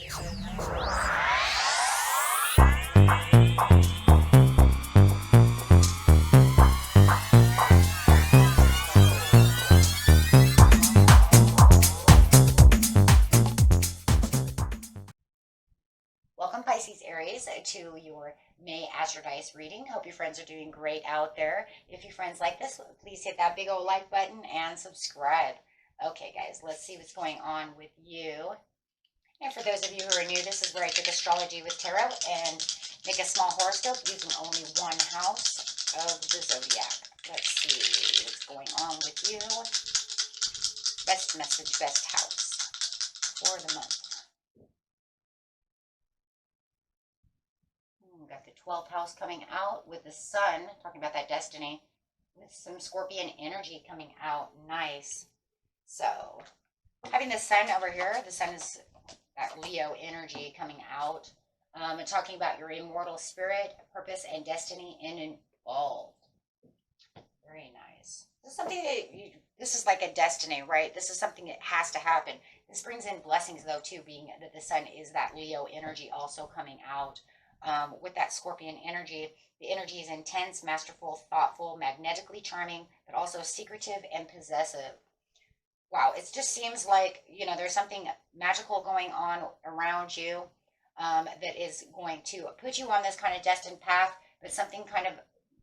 Welcome, Pisces Aries, to your May Astrodice reading. Hope your friends are doing great out there. If your friends like this, please hit that big old like button and subscribe. Okay, guys, let's see what's going on with you. And for those of you who are new, this is where I take astrology with tarot and make a small horoscope using only one house of the zodiac. Let's see what's going on with you. Best message, best house for the month. Got the 12th house coming out with the sun, talking about that destiny, with some Scorpion energy coming out. Nice. So, having the sun over here, the sun is that Leo energy coming out, and talking about your immortal spirit, purpose, and destiny involved. Very nice. This is something that this is like a destiny, right? This is something that has to happen. This brings in blessings, though, too, being that the sun is that Leo energy also coming out. With that Scorpion energy, the energy is intense, masterful, thoughtful, magnetically charming, but also secretive and possessive. Wow, it just seems like, there's something magical going on around you that is going to put you on this kind of destined path, but something kind of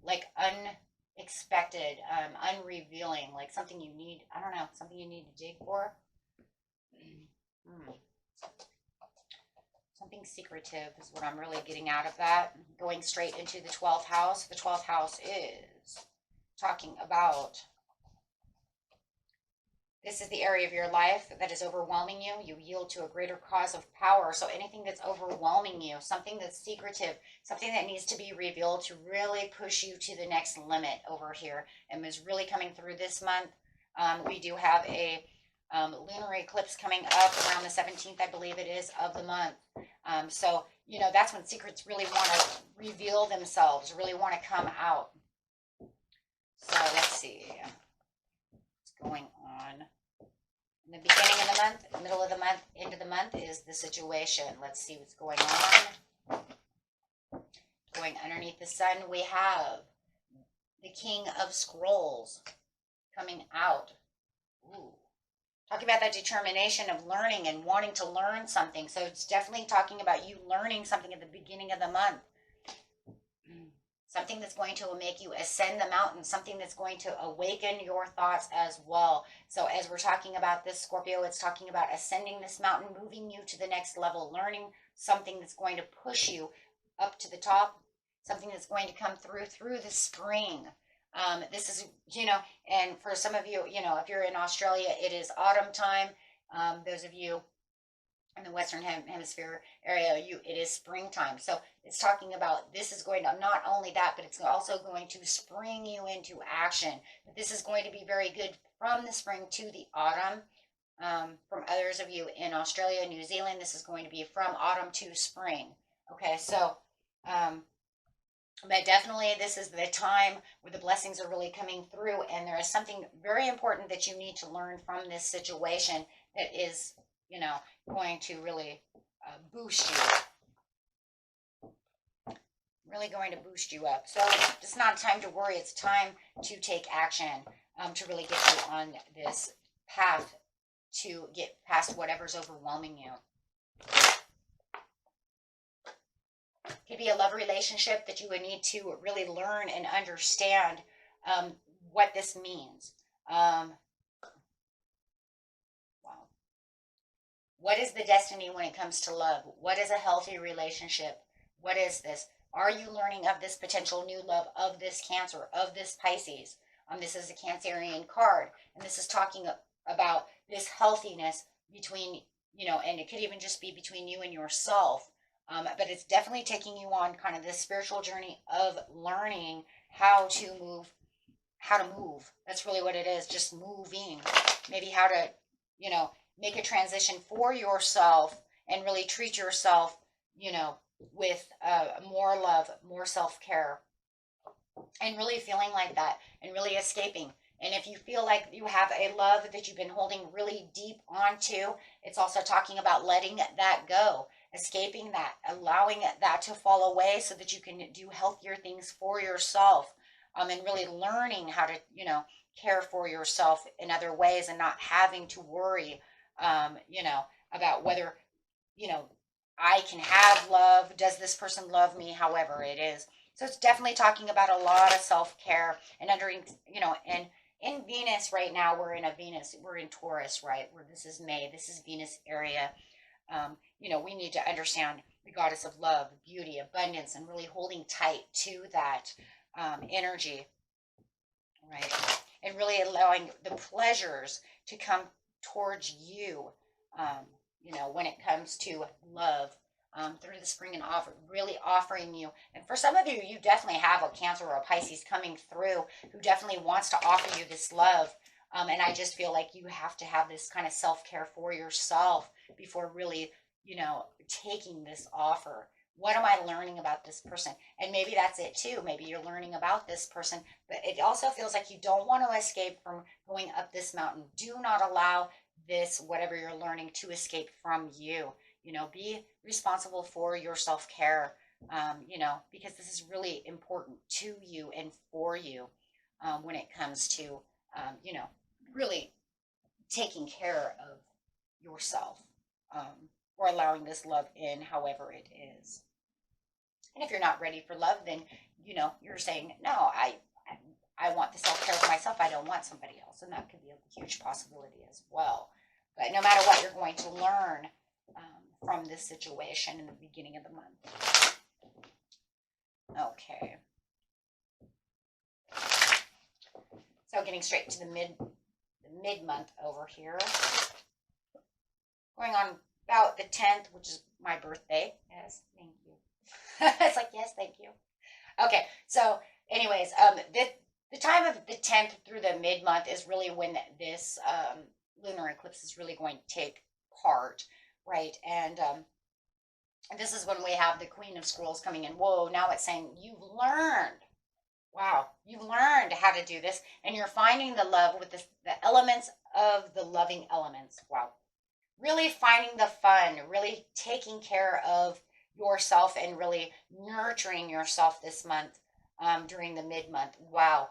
like unexpected, unrevealing, like something you need, I don't know, something you need to dig for. Something secretive is what I'm really getting out of that. Going straight into the 12th house. The 12th house is talking about, this is the area of your life that is overwhelming you. You yield to a greater cause of power. So anything that's overwhelming you, something that's secretive, something that needs to be revealed to really push you to the next limit over here, and is really coming through this month. We do have a lunar eclipse coming up around the 17th, I believe it is, of the month. So, that's when secrets really want to reveal themselves, really want to come out. So let's see what's going on. In the beginning of the month, middle of the month, end of the month is the situation. Let's see what's going on. Going underneath the sun, we have the King of Scrolls coming out. Ooh. Talking about that determination of learning and wanting to learn something. So it's definitely talking about you learning something at the beginning of the month. Something that's going to make you ascend the mountain. Something that's going to awaken your thoughts as well. So as we're talking about this, Scorpio, it's talking about ascending this mountain, moving you to the next level, learning something that's going to push you up to the top. Something that's going to come through the spring. This is, and for some of you, if you're in Australia, it is autumn time. Those of you in the Western Hemisphere area, it is springtime. So it's talking about, this is going to, not only that, but it's also going to spring you into action. This is going to be very good from the spring to the autumn. From others of you in Australia, New Zealand, this is going to be from autumn to spring. Okay, so, but definitely this is the time where the blessings are really coming through, and there is something very important that you need to learn from this situation that is, going to really boost you. Really going to boost you up. So it's not time to worry. It's time to take action to really get you on this path to get past whatever's overwhelming you. Could be a love relationship that you would need to really learn and understand what this means. Wow. What is the destiny when it comes to love? What is a healthy relationship? What is this? Are you learning of this potential new love, of this Cancer, of this Pisces? This is a Cancerian card, and this is talking about this healthiness between, and it could even just be between you and yourself. But it's definitely taking you on kind of this spiritual journey of learning how to move. That's really what it is, just moving. Maybe how to, make a transition for yourself and really treat yourself, with more love, more self-care, and really feeling like that and really escaping. And if you feel like you have a love that you've been holding really deep onto, it's also talking about letting that go. escaping that, allowing that to fall away so that you can do healthier things for yourself, and really learning how to, care for yourself in other ways and not having to worry, about whether, you know, I can have love. Does this person love me? However it is. So it's definitely talking about a lot of self-care and and in Venus right now, we're in Taurus, right? Where this is May, this is Venus area. We need to understand the goddess of love, beauty, abundance, and really holding tight to that energy, right? And really allowing the pleasures to come towards you, when it comes to love, through the spring, and really offering you. And for some of you, you definitely have a Cancer or a Pisces coming through who definitely wants to offer you this love. And I just feel like you have to have this kind of self-care for yourself before really, taking this offer. What am I learning about this person? And maybe that's it too. Maybe you're learning about this person, but it also feels like you don't want to escape from going up this mountain. Do not allow this, whatever you're learning, to escape from you. Be responsible for your self-care, because this is really important to you and for you, when it comes to, really taking care of yourself, or allowing this love in, however it is. And if you're not ready for love, then, you're saying, no, I want the self-care for myself. I don't want somebody else. And that could be a huge possibility as well. But no matter what, you're going to learn from this situation in the beginning of the month. Okay. So getting straight to the mid-month over here. Going on about the 10th, which is my birthday. Yes, thank you. It's like, yes, thank you. Okay, so anyways, the time of the 10th through the mid-month is really when this lunar eclipse is really going to take part, right? And this is when we have the Queen of Scrolls coming in. Whoa, now it's saying you've learned. Wow, you've learned how to do this, and you're finding the love with the elements of the loving elements. Wow. Really finding the fun, really taking care of yourself and really nurturing yourself this month, during the mid-month. Wow.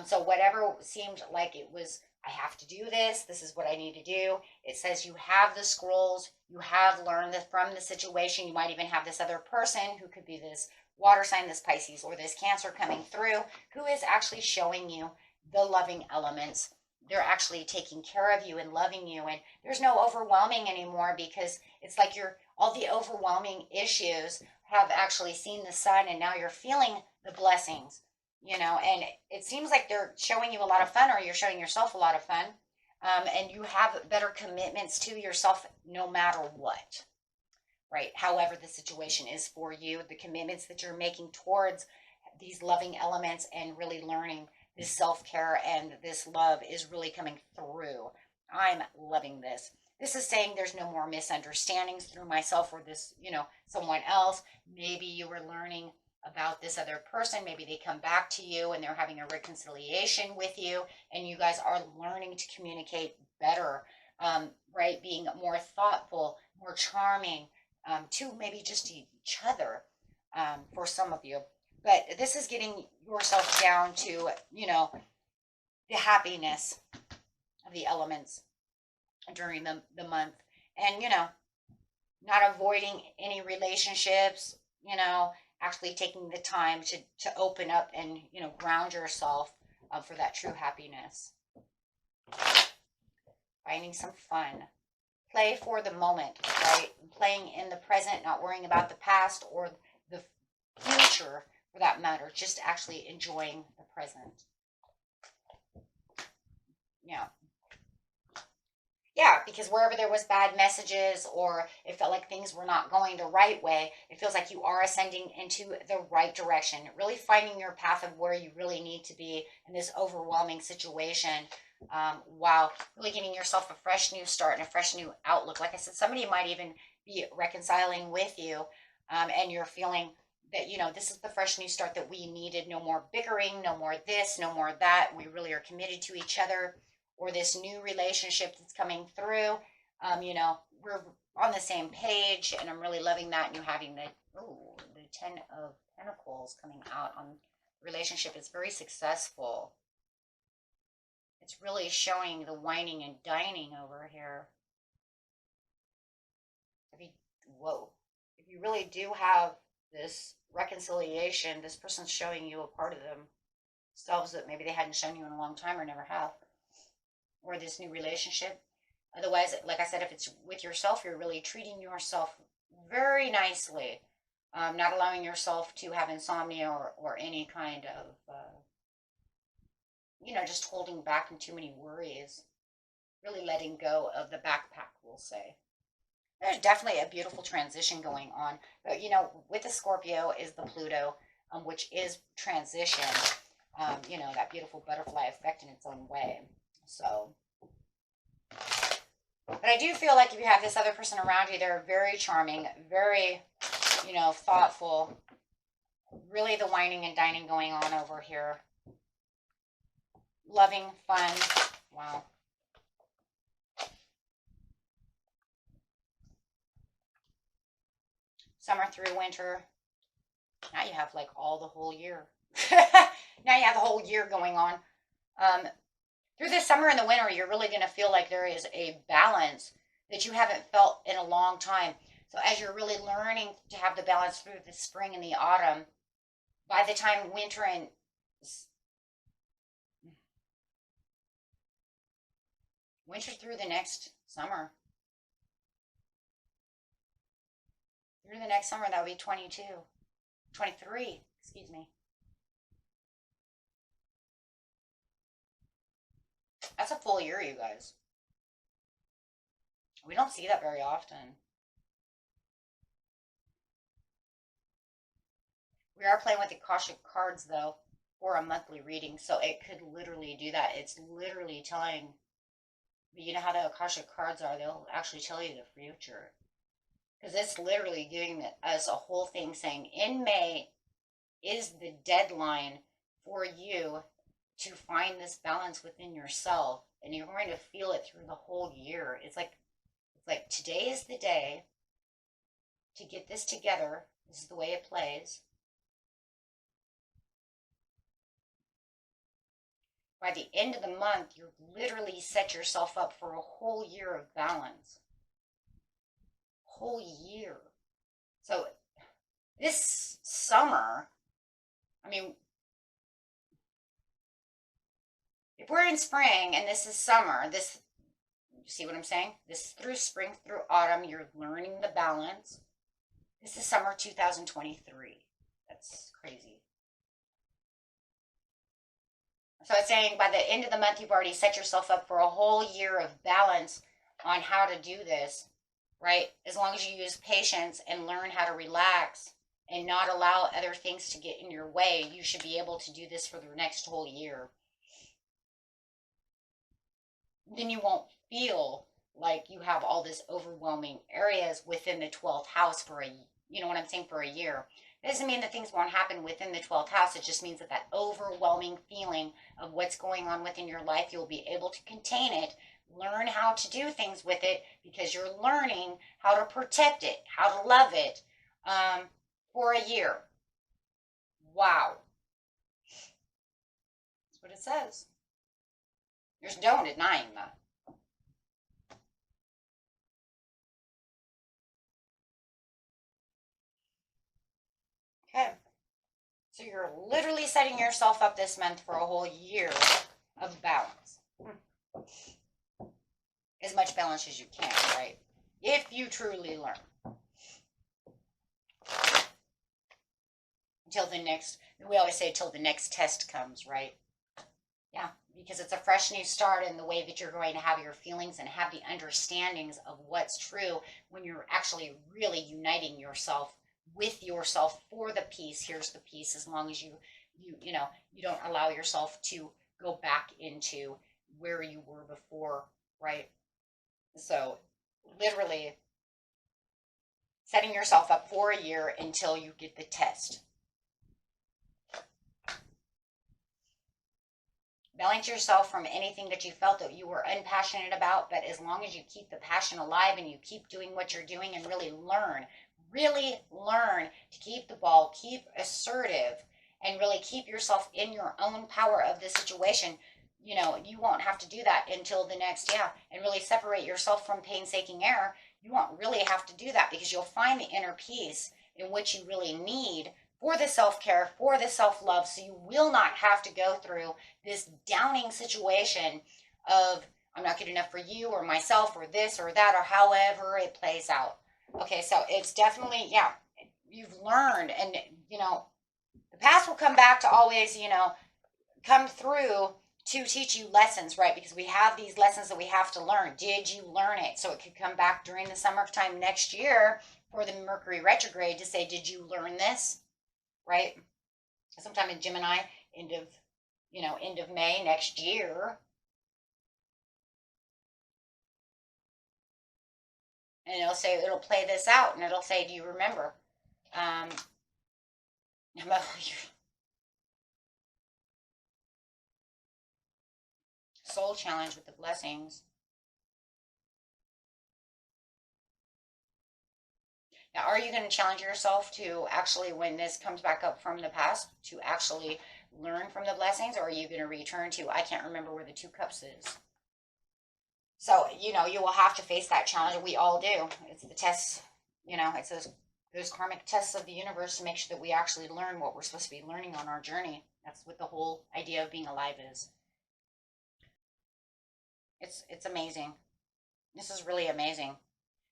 So whatever seemed like it was, I have to do this, this is what I need to do. It says you have the scrolls, you have learned from the situation. You might even have this other person who could be this water sign, this Pisces, or this Cancer coming through, who is actually showing you the loving elements. They're actually taking care of you and loving you. And there's no overwhelming anymore, because it's like all the overwhelming issues have actually seen the sun, and now you're feeling the blessings, and it seems like they're showing you a lot of fun, or you're showing yourself a lot of fun. And you have better commitments to yourself no matter what, right? However the situation is for you, the commitments that you're making towards these loving elements and really learning this self-care and this love is really coming through. I'm loving this. This is saying there's no more misunderstandings through myself or this, someone else. Maybe you were learning about this other person. Maybe they come back to you and they're having a reconciliation with you, and you guys are learning to communicate better, right? Being more thoughtful, more charming, to maybe just each other, for some of you. But this is getting yourself down to, the happiness of the elements during the month. And, not avoiding any relationships, actually taking the time to open up and, ground yourself, for that true happiness. Finding some fun. Play for the moment, right? Playing in the present, not worrying about the past or the future for that matter, just actually enjoying the present. Yeah, because wherever there was bad messages or it felt like things were not going the right way, it feels like you are ascending into the right direction, really finding your path of where you really need to be in this overwhelming situation, while really giving yourself a fresh new start and a fresh new outlook. Like I said, somebody might even be reconciling with you, and you're feeling that, this is the fresh new start that we needed. No more bickering, no more this, no more that. We really are committed to each other, or this new relationship that's coming through. We're on the same page, and I'm really loving that. And you having the Ten of Pentacles coming out on relationship is very successful. It's really showing the whining and dining over here. If you really do have this reconciliation, this person's showing you a part of themselves that maybe they hadn't shown you in a long time or never have, or this new relationship. Otherwise, like I said, if it's with yourself, you're really treating yourself very nicely, not allowing yourself to have insomnia or any kind of, just holding back and too many worries, really letting go of the backpack, we'll say. There's definitely a beautiful transition going on. But, with the Scorpio is the Pluto, which is transition, that beautiful butterfly effect in its own way. So, but I do feel like if you have this other person around you, they're very charming, very, thoughtful. Really the whining and dining going on over here. Loving, fun. Wow. Summer through winter. Now you have like all the whole year. Now you have the whole year going on. Through the summer and the winter, you're really going to feel like there is a balance that you haven't felt in a long time. So as you're really learning to have the balance through the spring and the autumn, by the time winter through the next summer, that would be 23, excuse me. That's a full year, you guys. We don't see that very often. We are playing with the Akashic cards, though, for a monthly reading, so it could literally do that. It's literally telling, you know how the Akashic cards are, they'll actually tell you the future. Because it's literally giving us a whole thing saying, in May is the deadline for you to find this balance within yourself, and you're going to feel it through the whole year. It's like today is the day to get this together. This is the way it plays. By the end of the month, you literally set yourself up for a whole year of balance. Whole year. So this summer, if we're in spring and this is summer, you see what I'm saying? This is through spring, through autumn, you're learning the balance. This is summer 2023. That's crazy. So it's saying by the end of the month, you've already set yourself up for a whole year of balance on how to do this, right? As long as you use patience and learn how to relax and not allow other things to get in your way, you should be able to do this for the next whole year. Then you won't feel like you have all this overwhelming areas within the 12th house for a year. It doesn't mean that things won't happen within the 12th house. It just means that overwhelming feeling of what's going on within your life, you'll be able to contain it, learn how to do things with it, because you're learning how to protect it, how to love it, for a year. Wow. That's what it says. There's no denying that. Okay. So you're literally setting yourself up this month for a whole year of balance. As much balance as you can, right? If you truly learn. We always say till the next test comes, right? Yeah, because it's a fresh new start in the way that you're going to have your feelings and have the understandings of what's true when you're actually really uniting yourself with yourself for the peace. Here's the peace, as long as you don't allow yourself to go back into where you were before, right? So literally setting yourself up for a year until you get the test. balance yourself from anything that you felt that you were unpassionate about. But as long as you keep the passion alive and you keep doing what you're doing and really learn to keep the ball, keep assertive, and really keep yourself in your own power of the situation, you know, you won't have to do that until the next, and really separate yourself from painstaking error. You won't really have to do that because you'll find the inner peace in which you really need for the self-care, for the self-love, so you will not have to go through this downing situation of, I'm not good enough for you or myself or this or that or however it plays out. Okay, so it's definitely, you've learned, and, you know, the past will come back to always, you know, come through to teach you lessons, right? Because we have these lessons that we have to learn. Did you learn it? So it could come back during the summertime next year for the Mercury retrograde to say, did you learn this? Right? Sometime in Gemini, end of May next year. And it'll say, it'll play this out, and it'll say, do you remember? Soul challenge with the blessings. Now, are you going to challenge yourself to actually, when this comes back up from the past, to actually learn from the blessings, or are you going to return to, I can't remember where the Two Cups is? So, you know, you will have to face that challenge. We all do. It's the tests, you know, it's those karmic tests of the universe to make sure that we actually learn what we're supposed to be learning on our journey. That's what the whole idea of being alive is. It's amazing. This is really amazing.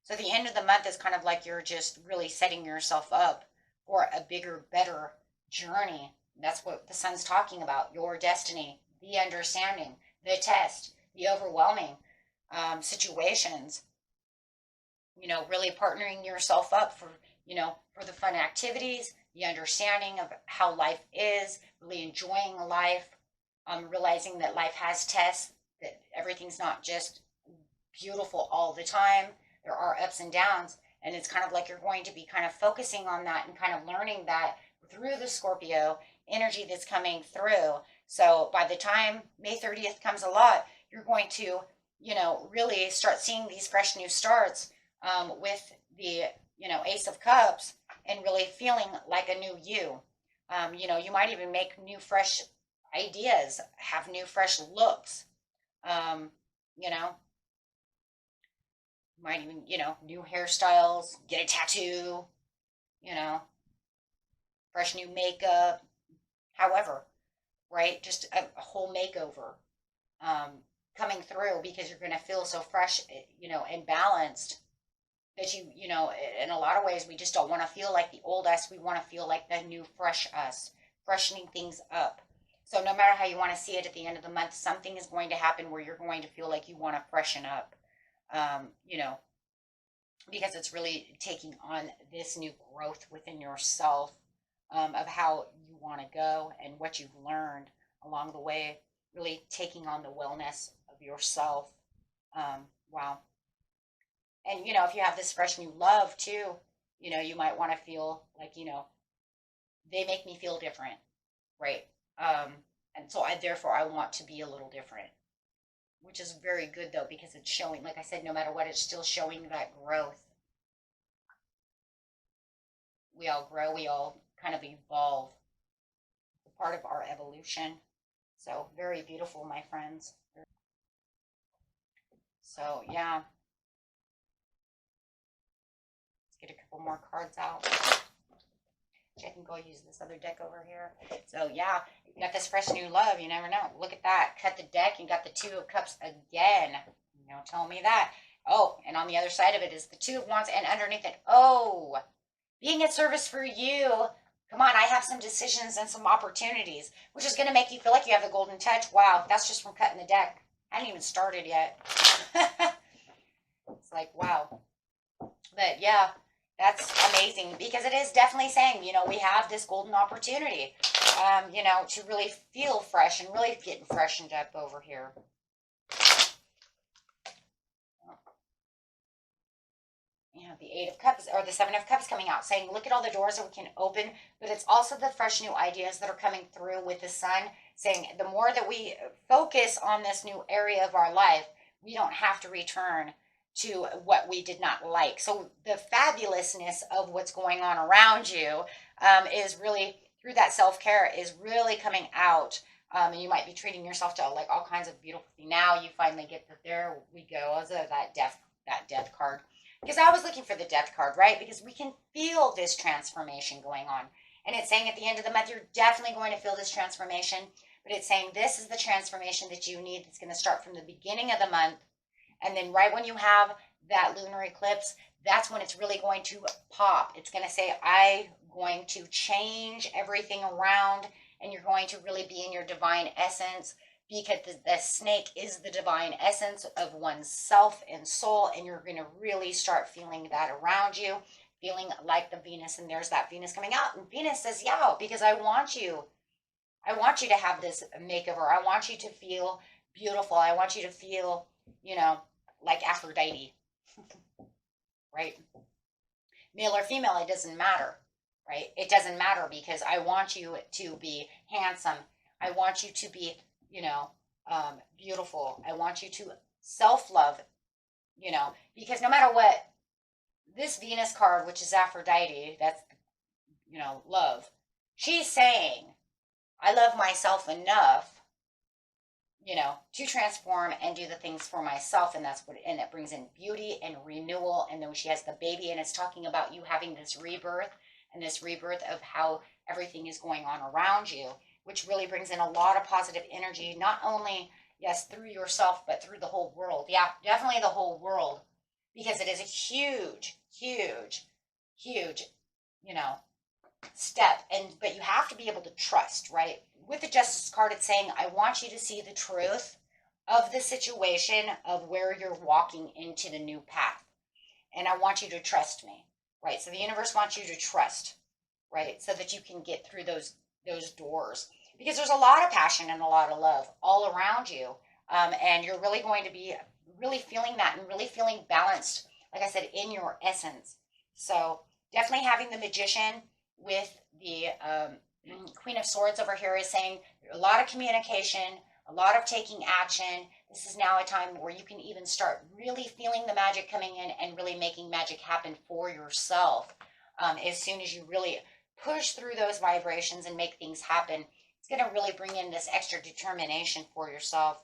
So the end of the month is kind of like you're just really setting yourself up for a bigger, better journey. That's what the sun's talking about. Your destiny, the understanding, the test, the overwhelming situations. You know, really partnering yourself up for, you know, for the fun activities, the understanding of how life is, really enjoying life, realizing that life has tests, that everything's not just beautiful all the time. There are ups and downs, and it's kind of like you're going to be kind of focusing on that and kind of learning that through the Scorpio energy that's coming through. So by the time May 30th comes a lot, you're going to, you know, really start seeing these fresh new starts with the, you know, Ace of Cups, and really feeling like a new you. You know, you might even make new, fresh ideas, have new, fresh looks. You know, might even, you know, new hairstyles, get a tattoo, you know, fresh new makeup, however, right? Just a whole makeover coming through, because you're going to feel so fresh, you know, and balanced that you know, in a lot of ways, we just don't want to feel like the old us. We want to feel like the new, fresh us, freshening things up. So no matter how you want to see it at the end of the month, something is going to happen where you're going to feel like you want to freshen up, you know, because it's really taking on this new growth within yourself of how you want to go and what you've learned along the way, really taking on the wellness of yourself. Wow. And, you know, if you have this fresh new love too, you know, you might want to feel like, you know, they make me feel different, right? And so therefore I want to be a little different, which is very good though, because it's showing, like I said, no matter what, it's still showing that growth. We all grow, we all kind of evolve. It's a part of our evolution. So very beautiful, my friends. So yeah, let's get a couple more cards out. I can go use this other deck over here. So yeah, you got this fresh new love. You never know. Look at that. Cut the deck and got the Two of Cups again. You know, tell me that. Oh, and on the other side of it is the Two of Wands, and underneath it, oh, being at service for you. Come on, I have some decisions and some opportunities, which is going to make you feel like you have the golden touch. Wow, that's just from cutting the deck. I haven't even started yet. It's like, wow. But yeah, that's amazing, because it is definitely saying, you know, we have this golden opportunity, you know, to really feel fresh and really getting freshened up over here. You know, the Eight of Cups or the Seven of Cups coming out, saying, look at all the doors that we can open, but it's also the fresh new ideas that are coming through with the Sun, saying the more that we focus on this new area of our life, we don't have to return to what we did not like. So the fabulousness of what's going on around you is really, through that self-care, is really coming out. And you might be treating yourself to like all kinds of beautiful things. Now you finally get that. There we go. That death card. Because I was looking for the death card, right? Because we can feel this transformation going on. And it's saying at the end of the month, you're definitely going to feel this transformation. But it's saying this is the transformation that you need. That's going to start from the beginning of the month. And then right when you have that lunar eclipse, that's when it's really going to pop. It's going to say, I'm going to change everything around, and you're going to really be in your divine essence, because the snake is the divine essence of one's self and soul, and you're going to really start feeling that around you, feeling like the Venus, and there's that Venus coming out, and Venus says, yeah, because I want you to have this makeover. I want you to feel beautiful. I want you to feel, like Aphrodite, right? Male or female, it doesn't matter, right? It doesn't matter, because I want you to be handsome. I want you to be, beautiful. I want you to self-love, because no matter what, this Venus card, which is Aphrodite, that's, love, she's saying, I love myself enough, to transform and do the things for myself. And and it brings in beauty and renewal. And then she has the baby, and it's talking about you having this rebirth, and this rebirth of how everything is going on around you, which really brings in a lot of positive energy, not only, yes, through yourself, but through the whole world. Yeah, definitely the whole world, because it is a huge, huge, huge, step. But you have to be able to trust, right? With the Justice card, it's saying, I want you to see the truth of the situation, of where you're walking into the new path. And I want you to trust me, right? So the universe wants you to trust, right? So that you can get through those doors, because there's a lot of passion and a lot of love all around you. And you're really going to be really feeling that, and really feeling balanced, like I said, in your essence. So definitely having the Magician with the Queen of Swords over here is saying a lot of communication, a lot of taking action. This is now a time where you can even start really feeling the magic coming in, and really making magic happen for yourself. As soon as you really push through those vibrations and make things happen, it's going to really bring in this extra determination for yourself,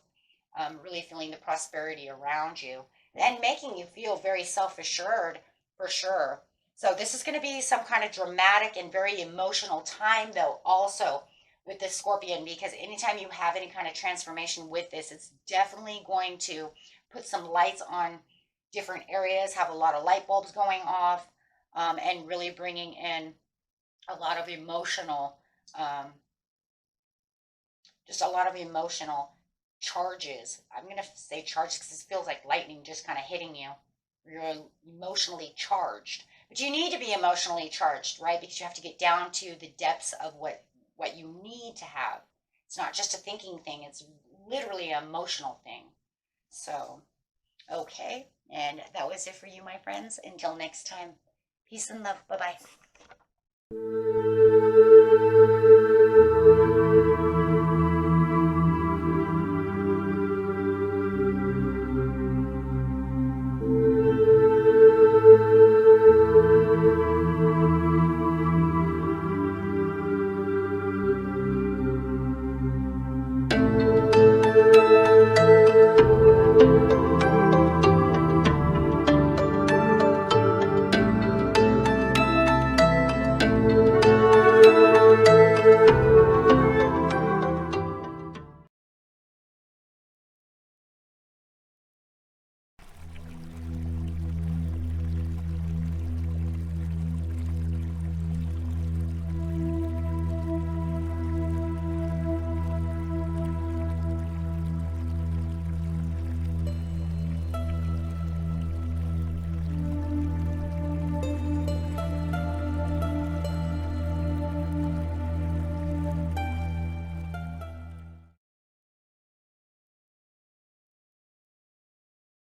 really feeling the prosperity around you, and making you feel very self-assured, for sure. So this is going to be some kind of dramatic and very emotional time, though, also with the Scorpion, because anytime you have any kind of transformation with this, it's definitely going to put some lights on different areas, have a lot of light bulbs going off, and really bringing in a lot of emotional, just a lot of emotional charges. I'm going to say charges because this feels like lightning just kind of hitting you. You're emotionally charged. But you need to be emotionally charged, right? Because you have to get down to the depths of what you need to have. It's not just a thinking thing. It's literally an emotional thing. So, okay. And that was it for you, my friends. Until next time. Peace and love. Bye-bye.